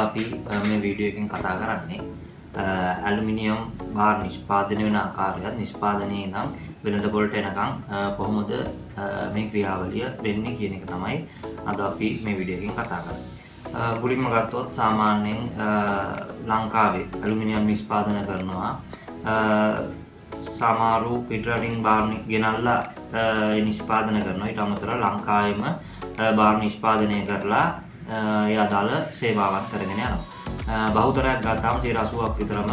අපි මේ වීඩියෝ එකෙන් කතා කරන්නේ ඇලුමිනියම් බාර් නිෂ්පාදනය වෙන ආකාරයත් නිෂ්පාදනයේ ඉඳන් වෙළඳ පොළට එනකම් කොහොමද මේ ක්‍රියාවලිය වෙන්නේ කියන එක තමයි අද අපි මේ වීඩියෝ එකෙන් කතා කරන්නේ. මුලින්ම ගත්තොත් සාමාන්‍යයෙන් ලංකාවේ ඇලුමිනියම් නිෂ්පාදනය කරනවා සමහරු පිටරටින් බාර් ගෙනල්ලා නිෂ්පාදනය කරනවා. ඊට අමතරව ලංකාවේම බාර් නිෂ්පාදනය කරලා ඒ අදාළ සේවාවන් කරගෙන යනවා. බහුතරයක් ගත්තාම 80ක් විතරම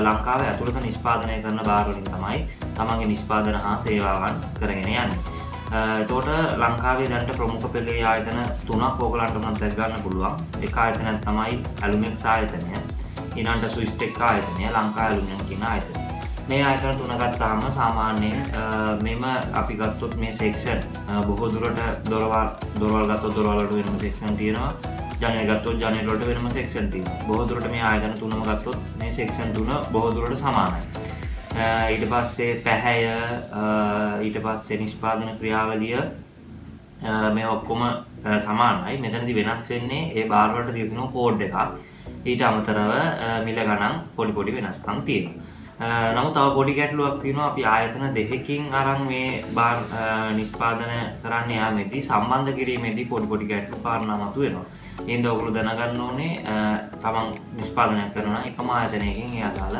ලංකාවේ ඇතුළත නිෂ්පාදනය කරන බාර් වලින් තමයි තමන්ගේ නිෂ්පාදන හා සේවාවන් කරගෙන යන්නේ. එතකොට ලංකාවේ දැනට ප්‍රමුඛ පෙළේ ආයතන 3ක් ඕගලන්ට මම දැක් ගන්න පුළුවන්. එක ආයතනයක් තමයි ඇලුමෙක්ස් ආයතනය, ඊළඟට ස්විස්ටෙක් ආයතනය, ලංකා ඇලුමිනියම් කියන ආයතනය. මේ ආයතන තුන ගත්තාම සාමාන්‍යයෙන් මෙම අපි ගත්තොත් මේ සෙක්ෂන් බොහෝ දුරට දොරවල් ගත්තොත් දොරවල් වලට වෙනම සෙක්ෂන් තියෙනවා. ජනේල් ගත්තොත් ජනේල් වලට වෙනම සෙක්ෂන් තියෙනවා. බොහෝ දුරට මේ ආයතන තුනම ගත්තොත් මේ සෙක්ෂන් තුන බොහෝ දුරට සමානයි. ඊට පස්සේ පැහැය, ඊට පස්සේ නිෂ්පාදන ක්‍රියාවලිය මේ ඔක්කොම සමානයි. මෙතනදී වෙනස් වෙන්නේ ඒ බාර් වලට තියෙන කෝඩ් එකක්. ඊට අමතරව මිල ගණන් පොඩි වෙනස්කම් තියෙනවා. නමුත් තව පොඩි ගැටලුවක් තියෙනවා. අපි ආයතන දෙකකින් අරන් මේ බාර් නිෂ්පාදනය කරන්න යාමේදී සම්බන්ධ කිරීමේදී පොඩි ගැටලු කාරණා මතුවෙනවා. ඒඳ ඔයගොල්ලෝ දැනගන්න ඕනේ තමන් නිෂ්පාදනය කරන එකම ආයතනයකින් ඒ අදාළ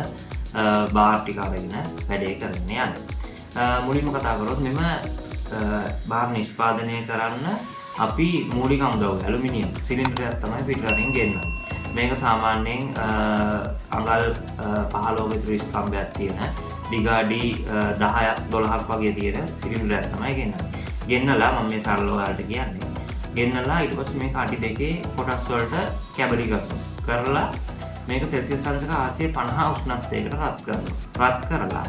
බාර් ටික අරගෙන වැඩේ කරන්න යන්න. මුලින්ම කතා කරොත් මෙම බාර් නිෂ්පාදනය කරන්න අපි මූලික අමුද්‍රව්‍ය ඇලුමිනියම් සිලින්ඩරයක් තමයි පිටරටින් ගෙන්නන්නේ. මේක සාමාන්‍යයෙන් අඟල් 15 විතර ස්කම්භයක් තියෙන දිගාඩි 10ක් 12ක් වගේ තියෙන සිලින්ඩරයක් තමයි ගෙන්නන්නේ. ගෙන්නලා මම මේ සරලව ඔයාලට කියන්නේ. ගෙන්නලා ඊට පස්සේ මේක අඩි දෙකේ කොටස් වලට කැබලි කරලා මේක සෙල්සියස් අංශක 450 උෂ්ණත්වයකට රත් කරනවා. රත් කරලා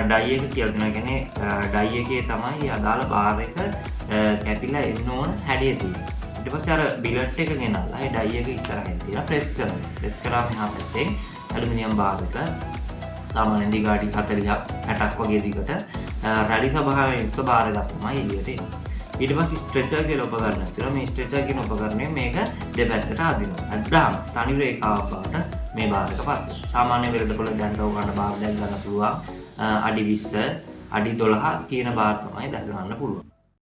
ඩයි එක කියලා දෙනවා. කියන්නේ ඩයි එකේ තමයි අදාළ බාර් එක කැපිලා එන්න ඕන හැඩය තියෙන්නේ. ඊට පස්සේ අර බිලට් එක ගෙනල්ලා ඒ ඩයි එක ඉස්සරහින් තියලා ප්‍රෙස් කරනවා. ප්‍රෙස් කරාම එහා පැත්තෙන් ඇලුමිනියම් බාර් එක සාමාන්‍යයෙන් දිගාඩි 40ක් 60ක් වගේ දිගට රැලි ස්වභාවයෙන් යුක්ත බාර් එකක් තමයි එළියට එන්නේ. ඊට පස්සේ ස්ට්‍රෙචර් කියලා උපකරණයක් තියෙනවා. මේ ස්ට්‍රෙචර් කියන උපකරණය මේක දෙපැත්තට අදිනවා. අද්දාම තනි රේඛාවක් බවට මේ බාර් එක පත් වෙනවා. සාමාන්‍ය වෙළඳපොළ දැන්ටව ගන්න බාර් දැක් ගන්න පුළුවන් අඩි 20 අඩි 12 කියන බාර් තමයි දැක් ගන්න පුළුවන්.